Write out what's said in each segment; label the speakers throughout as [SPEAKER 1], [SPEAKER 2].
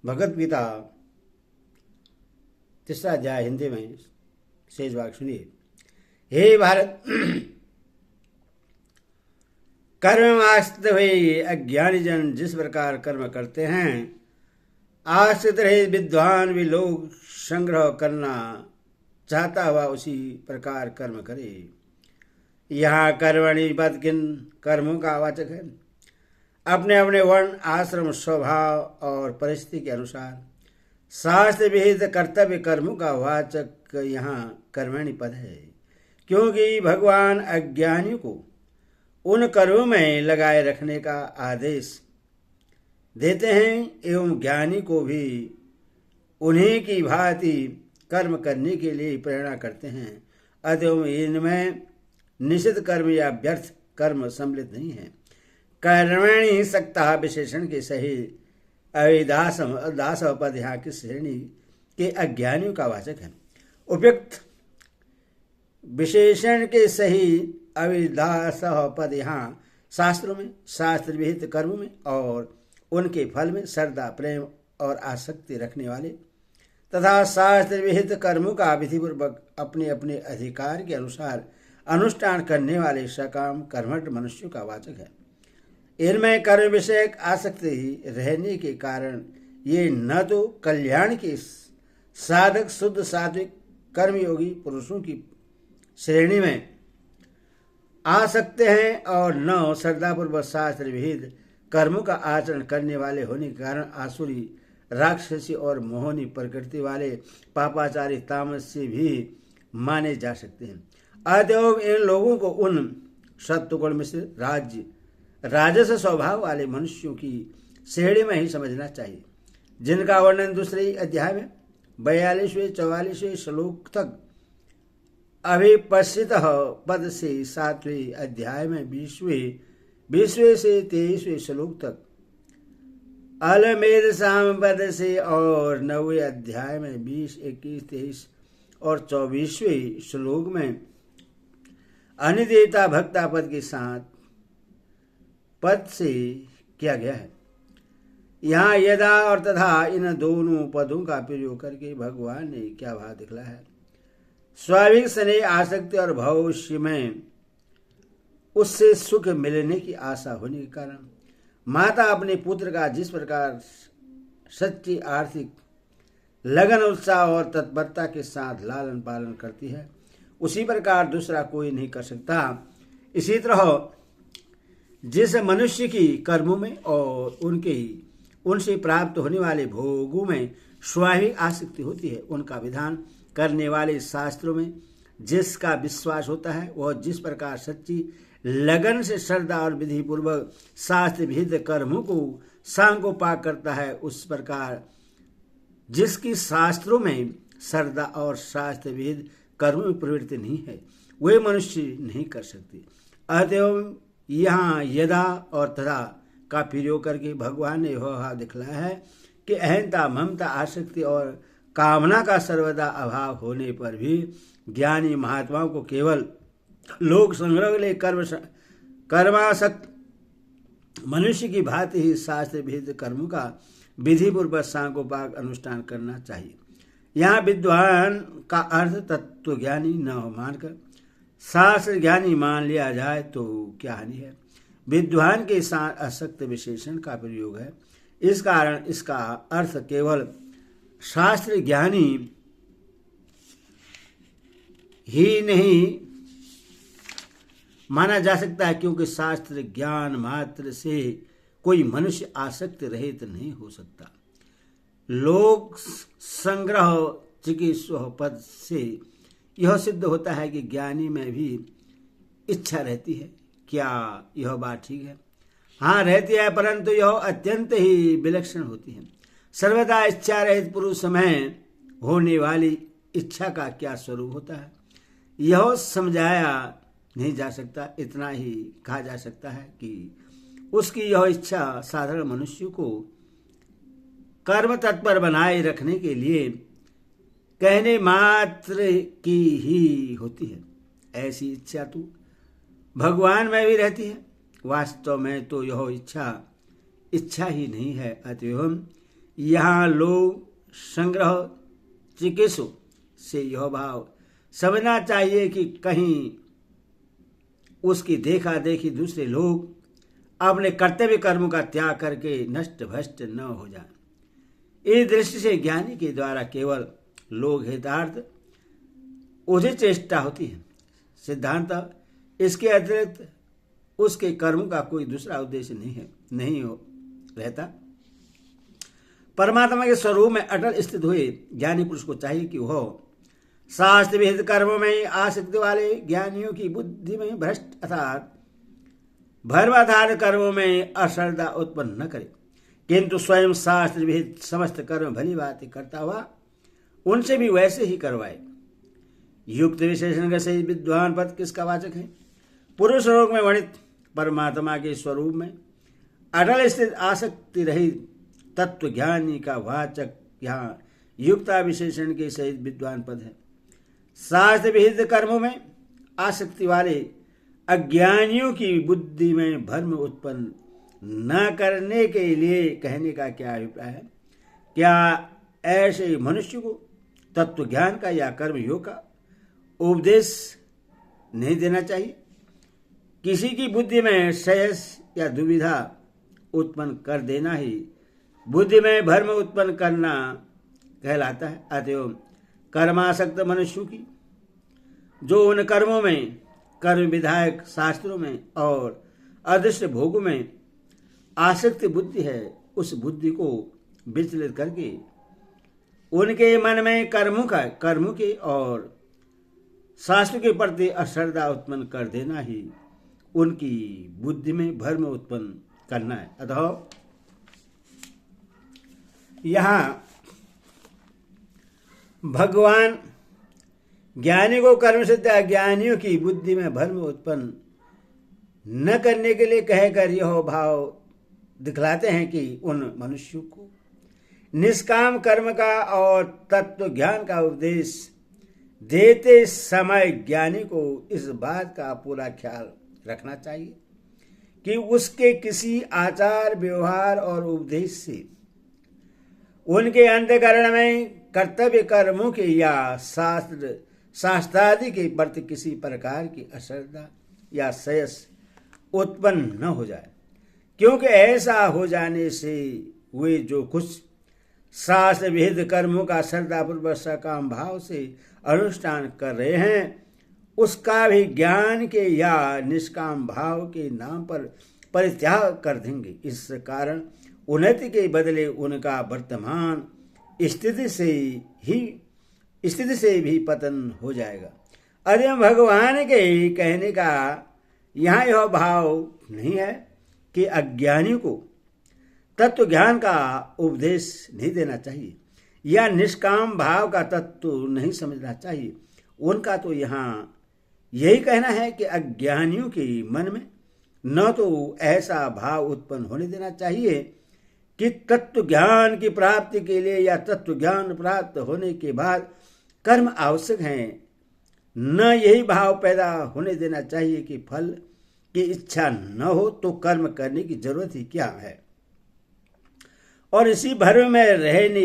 [SPEAKER 1] भगवत गीता तीसरा अध्याय हिंदी में शेष भाग सुनिए। हे भारत, कर्म आश्रित हुए अज्ञानी जन जिस प्रकार कर्म करते हैं, आश्रित रहे विद्वान भी लोग संग्रह करना चाहता हुआ उसी प्रकार कर्म करे। यहाँ कर्मणि पद किन कर्मों का वाचक है। अपने अपने वर्ण, आश्रम, स्वभाव और परिस्थिति के अनुसार शास्त्र विहित कर्तव्य कर्मों का वाचक यहाँ कर्मणि पद है, क्योंकि भगवान अज्ञानियों को उन कर्मों में लगाए रखने का आदेश देते हैं एवं ज्ञानी को भी उन्हीं की भांति कर्म करने के लिए प्रेरणा करते हैं। अतएव इनमें निषिद्ध कर्म या व्यर्थ कर्म सम्मिलित नहीं है। कर्मणि सक्ता विशेषण के सही अविदास पद यहाँ की श्रेणी के अज्ञानियों का वाचक है। उपयुक्त विशेषण के सही अविदास पद यहाँ शास्त्रों में, शास्त्र विहित कर्म में और उनके फल में श्रद्धा, प्रेम और आसक्ति रखने वाले तथा शास्त्र विहित कर्मों का विधिपूर्वक अपने अपने अधिकार के अनुसार अनुष्ठान करने वाले सकाम कर्मठ मनुष्यों का वाचक है। इनमें कर्म विषयक आसक्ति रहने के कारण ये न तो कल्याण के साधक शुद्ध सात्विक कर्मयोगी पुरुषों की श्रेणी में आ सकते हैं और न श्रद्धापूर्वक शास्त्र विहित कर्मों का आचरण करने वाले होने के कारण आसुरी, राक्षसी और मोहनी प्रकृति वाले पापाचारी तामस से भी माने जा सकते हैं। अतएव इन लोगों को उन सत्वगुण मिश्र राजस स्वभाव वाले मनुष्यों की श्रेणी में ही समझना चाहिए, जिनका वर्णन दूसरे अध्याय में 42वें-44वें श्लोक तक अभिपस्थित पद से 7वें अध्याय में 20वें से 23वें श्लोक तक अलमेध साम पद से और 9वें अध्याय में 20, 21, 23 और 24वें श्लोक में अनिदेवता भक्ता पद के साथ पद से किया गया है। यहाँ यदा और तथा इन दोनों पदों का प्रयोग करके भगवान ने क्या भाव दिखला है। स्वाभाविक स्नेह, आसक्ति और भविष्य में उससे सुख मिलने की आशा होने के कारण माता अपने पुत्र का जिस प्रकार सच्ची आर्थिक लगन, उत्साह और तत्परता के साथ लालन पालन करती है, उसी प्रकार दूसरा कोई नहीं कर सकता। इसी तरह जिस मनुष्य की कर्मों में और उनसे प्राप्त होने वाले भोगों में स्वाभाविक आसक्ति होती है, उनका विधान करने वाले शास्त्रों में जिसका विश्वास होता है, वह जिस प्रकार सच्ची लगन से श्रद्धा और विधि पूर्वक शास्त्र विहित कर्मों को सांगोपांग करता है, उस प्रकार जिसकी शास्त्रों में श्रद्धा और शास्त्र विहित कर्मों में प्रवृत्ति नहीं है, वे मनुष्य नहीं कर सकते। अतएव यहाँ यदा और तथा का प्रयोग करके भगवान ने यह दिखलाया है कि अहंता, ममता, आसक्ति और कामना का सर्वदा अभाव होने पर भी ज्ञानी महात्माओं को केवल लोक संग्रह के लिए कर्मासक्त मनुष्य की भांति ही शास्त्र विहित कर्मों का विधि पूर्वक सांगोपांग अनुष्ठान करना चाहिए। यहाँ विद्वान का अर्थ तत्व ज्ञानी न मानकर शास्त्र ज्ञानी मान लिया जाए तो क्या हानि है। विद्वान के साथ असक्त विशेषण का प्रयोग है, इस कारण इसका अर्थ केवल शास्त्र ज्ञानी ही नहीं माना जा सकता है, क्योंकि शास्त्र ज्ञान मात्र से कोई मनुष्य आसक्त रहित नहीं हो सकता। लोक संग्रह चिकित्सा पद से यह सिद्ध होता है कि ज्ञानी में भी इच्छा रहती है। क्या यह बात ठीक है? हाँ, रहती है, परंतु यह अत्यंत ही विलक्षण होती है। सर्वदा इच्छा रहित पुरुष में होने वाली इच्छा का क्या स्वरूप होता है, यह समझाया नहीं जा सकता। इतना ही कहा जा सकता है कि उसकी यह इच्छा साधारण मनुष्य को कर्म तत्पर बनाए रखने के लिए कहने मात्र की ही होती है। ऐसी इच्छा तो भगवान में भी रहती है। वास्तव में तो यह इच्छा ही नहीं है। अतएव यहाँ लोग संग्रह चिकित्सु से यह भाव समझना चाहिए कि कहीं उसकी देखा देखी दूसरे लोग अपने कर्तव्य कर्मों का त्याग करके नष्ट भ्रष्ट न हो जाए। इस दृष्टि से ज्ञानी के द्वारा केवल लोक हितार्थ उचित चेष्टा होती है। सिद्धांत इसके अतिरिक्त उसके कर्मों का कोई दूसरा उद्देश्य नहीं रहता। परमात्मा के स्वरूप में अटल स्थित हुए ज्ञानी पुरुष को चाहिए कि वह शास्त्र विहित कर्मों में आसक्ति वाले ज्ञानियों की बुद्धि में भ्रष्ट अर्थात भर्माधार कर्मों में अश्रद्धा उत्पन्न न करे, किंतु स्वयं शास्त्र विहित समस्त कर्म भली बात करता हुआ उनसे भी वैसे ही करवाए। युक्त विशेषण से विद्वान पद किसका वाचक है? पूर्व श्लोक में वर्णित परमात्मा के स्वरूप में अटल स्थित आसक्ति रहित तत्व ज्ञानी का वाचक यहाँ युक्ता विशेषण के सहित विद्वान पद है। शास्त्र विहित कर्मों में आसक्ति वाले अज्ञानियों की बुद्धि में भ्रम उत्पन्न न करने के लिए कहने का क्या अभिप्राय है? क्या ऐसे मनुष्य को तत्व ज्ञान का या कर्म योग का उपदेश नहीं देना चाहिए? किसी की बुद्धि में श्रेयस या दुविधा उत्पन्न कर देना ही बुद्धि में भ्रम उत्पन्न करना कहलाता है। अतएव कर्मासक्त मनुष्यों की जो उन कर्मों में कर्म विधायक शास्त्रों में और अदृश्य भोगों में आसक्त बुद्धि है, उस बुद्धि को विचलित करके उनके मन में कर्मों के और शास्त्र के प्रति अश्रद्धा उत्पन्न कर देना ही उनकी बुद्धि में भ्रम उत्पन्न करना है। अतः यहाँ भगवान ज्ञानी को कर्म सिद्ध अज्ञानियों की बुद्धि में भ्रम उत्पन्न न करने के लिए कहकर यह भाव दिखलाते हैं कि उन मनुष्यों को निष्काम कर्म का और तत्व ज्ञान का उपदेश देते समय ज्ञानी को इस बात का पूरा ख्याल रखना चाहिए कि उसके किसी आचार व्यवहार और उपदेश से उनके अंतःकरण में कर्तव्य कर्मों के या शास्त्रादि के प्रति किसी प्रकार की अश्रद्धा या श्रेयस उत्पन्न न हो जाए, क्योंकि ऐसा हो जाने से वे जो कुछ शास्त्र विहित कर्मों का श्रद्धापूर्वक सकाम भाव से अनुष्ठान कर रहे हैं उसका भी ज्ञान के या निष्काम भाव के नाम पर परित्याग कर देंगे। इस कारण उन्नति के बदले उनका वर्तमान स्थिति से भी पतन हो जाएगा। अरे भगवान के कहने का यहाँ यह भाव नहीं है कि अज्ञानी को तत्व ज्ञान का उपदेश नहीं देना चाहिए या निष्काम भाव का तत्व नहीं समझना चाहिए। उनका तो यहाँ यही कहना है कि अज्ञानियों के मन में न तो ऐसा भाव उत्पन्न होने देना चाहिए कि तत्व ज्ञान की प्राप्ति के लिए या तत्व ज्ञान प्राप्त होने के बाद कर्म आवश्यक हैं, न यही भाव पैदा होने देना चाहिए कि फल की इच्छा न हो तो कर्म करने की जरूरत ही क्या है, और इसी भ्रम में रहने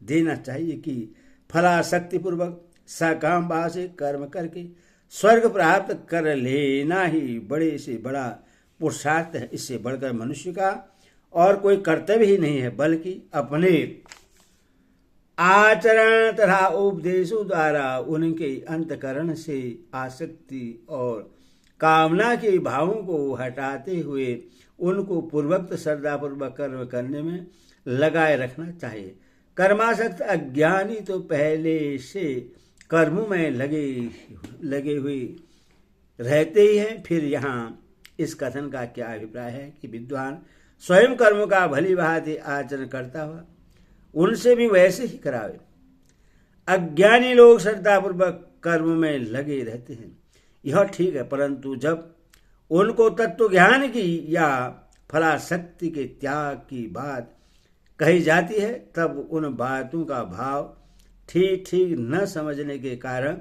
[SPEAKER 1] देना चाहिए कि फलाशक्ति पूर्वक सकाम भाव से कर्म करके स्वर्ग प्राप्त कर लेना ही बड़े से बड़ा पुरुषार्थ है। इससे बढ़कर मनुष्य का और कोई कर्तव्य ही नहीं है, बल्कि अपने आचरण तथा उपदेशों द्वारा उनके अंतकरण से आसक्ति और कामना के भावों को हटाते हुए उनको पूर्वोक्त श्रद्धापूर्वक कर्म करने में लगाए रखना चाहिए। कर्मासक्त अज्ञानी तो पहले से कर्मों में लगे हुए रहते ही हैं। फिर यहाँ इस कथन का क्या अभिप्राय है कि विद्वान स्वयं कर्मों का भली भांति आचरण करता हुआ उनसे भी वैसे ही करावे। अज्ञानी लोग श्रद्धापूर्वक कर्म में लगे रहते हैं, यह ठीक है, परंतु जब उनको तत्व ज्ञान की या फलाशक्ति के त्याग की बात कही जाती है तब उन बातों का भाव ठीक न समझने के कारण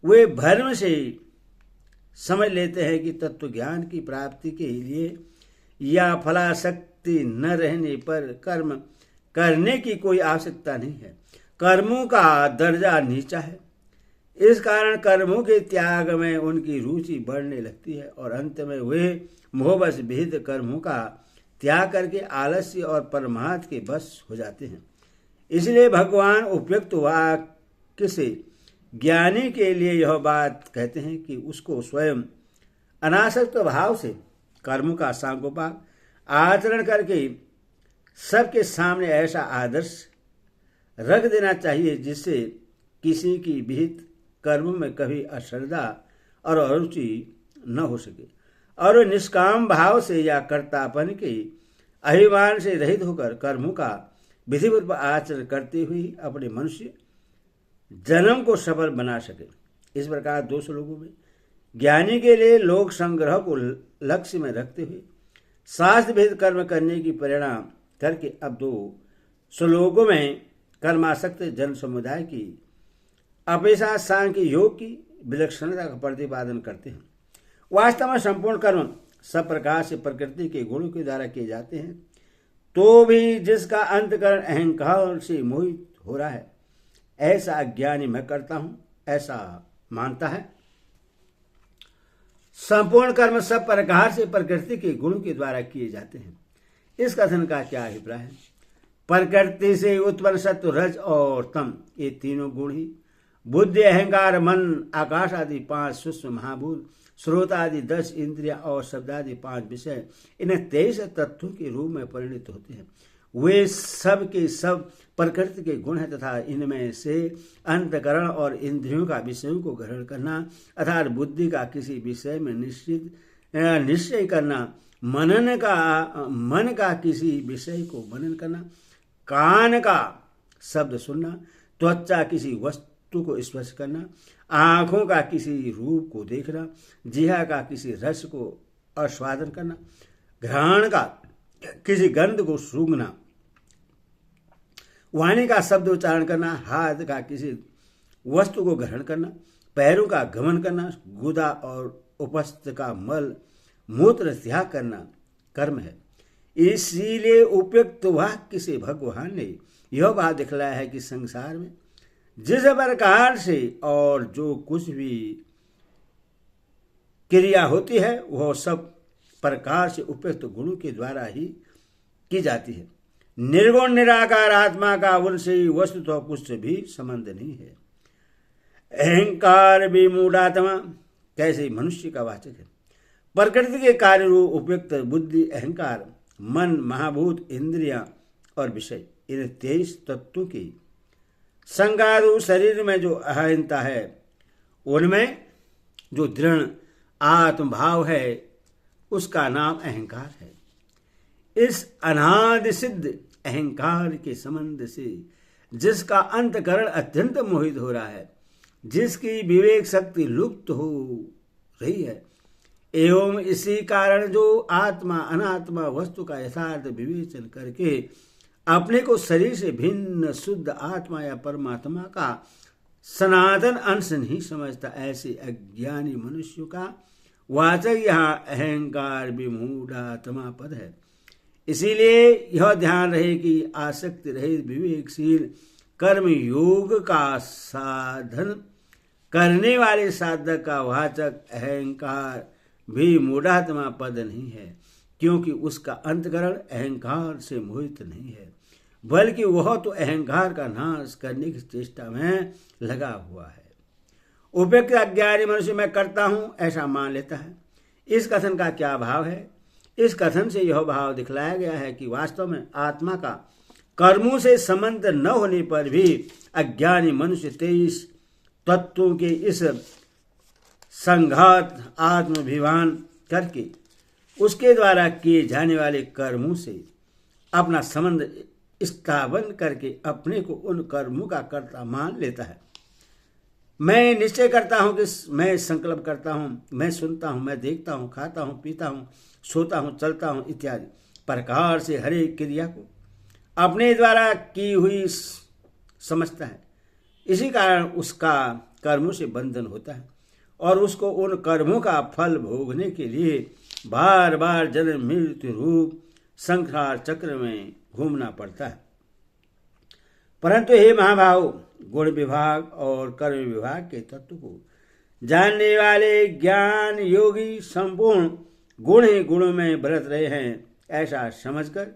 [SPEAKER 1] वे भ्रम से समझ लेते हैं कि तत्व ज्ञान की प्राप्ति के लिए या फलाशक्ति न रहने पर कर्म करने की कोई आवश्यकता नहीं है। कर्मों का दर्जा नीचा है, इस कारण कर्मों के त्याग में उनकी रुचि बढ़ने लगती है और अंत में वे मोहबस विहित कर्मों का त्याग करके आलस्य और परमार्थ के बस हो जाते हैं। इसलिए भगवान उपयुक्त वाक्य से ज्ञानी के लिए यह बात कहते हैं कि उसको स्वयं अनासक्त भाव से कर्मों का सांगोपांग आचरण करके सबके सामने ऐसा आदर्श रख देना चाहिए जिससे किसी की विहित कर्म में कभी अश्रद्धा और अरुचि न हो सके और निष्काम भाव से या कर्तापन के अभिमान से रहित होकर कर्मों का विधिवत आचरण करते हुए अपने मनुष्य जन्म को सफल बना सके। इस प्रकार 2 श्लोकों में ज्ञानी के लिए लोक संग्रह को लक्ष्य में रखते हुए शास्त्र भेद कर्म करने की प्रेरणा करके अब 2 श्लोकों में कर्मासक्त जन समुदाय की अपेक्षा सांख्य योग की विलक्षणता का प्रतिपादन करते हैं। वास्तव में संपूर्ण कर्म सब प्रकार से प्रकृति के गुणों के द्वारा किए जाते हैं, तो भी जिसका अंतकरण अहंकार से मोहित हो रहा है ऐसा अज्ञानी मैं करता हूं ऐसा मानता है। संपूर्ण कर्म सब प्रकार से प्रकृति के गुणों के द्वारा किए जाते हैं, इस कथन का क्या अभिप्राय है? प्रकृति से उत्पन्न सत्व रज और तम ये तीनों गुण ही बुद्धि अहंकार मन आकाश आदि 5 सूक्ष्म महाभूत श्रोत आदि 10 इंद्रिया और शब्द आदि 5 विषय इन्हें 23 तत्वों के रूप में परिणित होते हैं। वे सब के सब प्रकृति के गुण हैं तथा इनमें से अंतकरण और इंद्रियों का विषयों को ग्रहण करना अर्थात बुद्धि का किसी विषय में निश्चय करना, मन का किसी विषय को मनन करना, कान का शब्द सुनना, त्वचा किसी वस्तु को स्पर्श करना, आंखों का किसी रूप को देखना, जिह्वा का किसी रस को आस्वादन करना, घ्राण का किसी गंध को सूंघना, वाणी का शब्द उच्चारण करना, हाथ का किसी वस्तु को ग्रहण करना, पैरों का गमन करना, गुदा और उपस्थ का मल मूत्र त्याग करना कर्म है। इसीलिए उपयुक्त वाक्य से भगवान ने यह बात दिखलाया है कि संसार में जिस प्रकार से और जो कुछ भी क्रिया होती है वह सब प्रकार से उपयुक्त गुणों के द्वारा ही की जाती है। निर्गुण निराकार आत्मा का उनसे वस्तु तो कुछ भी संबंध नहीं है। अहंकार विमूढ़ात्मा कैसे मनुष्य का वाचक है। प्रकृति के कार्य रूप उपयुक्त बुद्धि अहंकार मन महाभूत इंद्रियां और विषय इन 23 तत्वों की संगादु शरीर में जो अहंता है उनमें जो दृढ़ आत्मभाव है उसका नाम अहंकार है। इस अनादि सिद्ध अहंकार के संबंध से जिसका अंतकरण अत्यंत मोहित हो रहा है, जिसकी विवेक शक्ति लुप्त हो रही है एवं इसी कारण जो आत्मा अनात्मा वस्तु का यथार्थ विवेचन करके अपने को शरीर से भिन्न शुद्ध आत्मा या परमात्मा का सनातन अंश नहीं समझता, ऐसे अज्ञानी मनुष्यों का वाचक यहाँ अहंकार विमूढ़ात्मा पद है। इसीलिए यह ध्यान रहे कि आसक्ति रहित विवेकशील कर्म योग का साधन करने वाले साधक का वाचक अहंकार भी मूढ़ात्मा पद नहीं है, क्योंकि उसका अंतकरण अहंकार से मोहित नहीं है, बल्कि वह तो अहंकार का नाश करने की चेष्टा में लगा हुआ है। उपयुक्त अज्ञानी मनुष्य मैं करता हूं ऐसा मान लेता है। इस कथन का क्या भाव है? इस कथन से यह भाव दिखलाया गया है कि वास्तव में आत्मा का कर्मों से संबंध न होने पर भी अज्ञानी मनुष्य 23 तत्वों के इस संघात आत्मभिमान करके उसके द्वारा किए जाने वाले कर्मों से अपना संबंध स्थापन करके अपने को उन कर्मों का कर्ता मान लेता है। मैं निश्चय करता हूं कि मैं संकल्प करता हूं, मैं सुनता हूं, मैं देखता हूं, खाता हूं, पीता हूं, सोता हूं, चलता हूं इत्यादि प्रकार से हर एक क्रिया को अपने द्वारा की हुई समझता है। इसी कारण उसका कर्मों से बंधन होता है और उसको उन कर्मों का फल भोगने के लिए बार बार जन्म मृत्यु रूप संसार चक्र में घूमना पड़ता है। परंतु हे महाभाव, गुण विभाग और कर्म विभाग के तत्व को जानने वाले ज्ञान योगी संपूर्ण गुण ही गुणों में बरत रहे हैं, ऐसा समझकर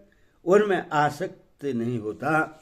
[SPEAKER 1] उनमें आसक्त नहीं होता।